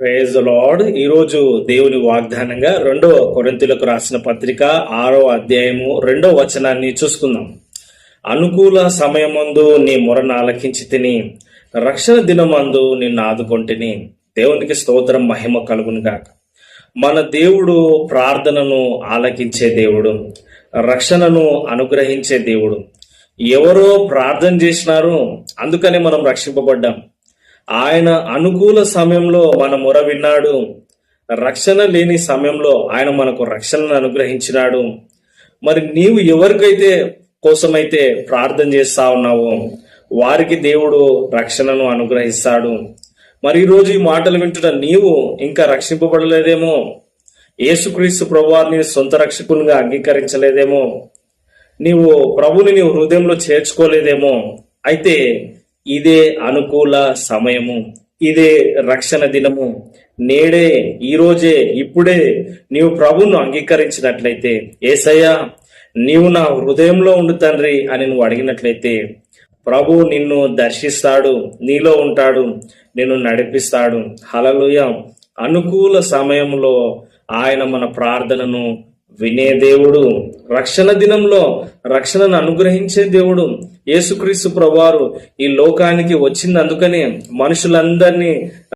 Praise the lord. ఈరోజు దేవుని వాగ్దానంగా 2వ కొరింథీయులకు రాసిన పత్రిక 6వ అధ్యాయము 2వ వచనాన్ని చూసుకుందాం. అనుకూల సమయమందు నీ మొరను ఆలకించి తిని, రక్షణ దినమందు నిన్ను ఆదుకొంటిని. దేవునికి స్తోత్రం, మహిమ కలుగును గాక. మన దేవుడు ప్రార్థనను ఆలకించే దేవుడు, రక్షణను అనుగ్రహించే దేవుడు. ఎవరో ప్రార్థన చేసినారు, అందుకని మనం రక్షింపబడ్డాం. ఆయన అనుకూల సమయంలో మన మొర విన్నాడు. రక్షణ లేని సమయంలో ఆయన మనకు రక్షణను అనుగ్రహించినాడు. మరి నీవు ఎవరికైతే కోసమైతే ప్రార్థన చేస్తా ఉన్నావో వారికి దేవుడు రక్షణను అనుగ్రహిస్తాడు. మరి ఈరోజు ఈ మాటలు వింటున్న నీవు ఇంకా రక్షింపబడలేదేమో, యేసుక్రీస్తు ప్రభువారిని సొంత రక్షకునిగా అంగీకరించలేదేమో, నీవు ప్రభుని నీ హృదయంలో చేర్చుకోలేదేమో. అయితే ఇదే అనుకూల సమయము, ఇదే రక్షణ దినము. నేడే, ఈరోజే, ఇప్పుడే నీవు ప్రభువును అంగీకరించినట్లయితే, యేసయ్యా నీవు నా హృదయంలో ఉండు తండ్రి అని నువ్వు అడిగినట్లయితే, ప్రభు నిన్ను దర్శిస్తాడు, నీలో ఉంటాడు, నిన్ను నడిపిస్తాడు. హల్లెలూయా. అనుకూల సమయంలో ఆయన మన ప్రార్థనను వినే దేవుడు, రక్షణ దినంలో రక్షణను అనుగ్రహించే దేవుడు. యేసుక్రీస్తు ప్రభువారు ఈ లోకానికి వచ్చింది అందుకని మనుషులందరినీ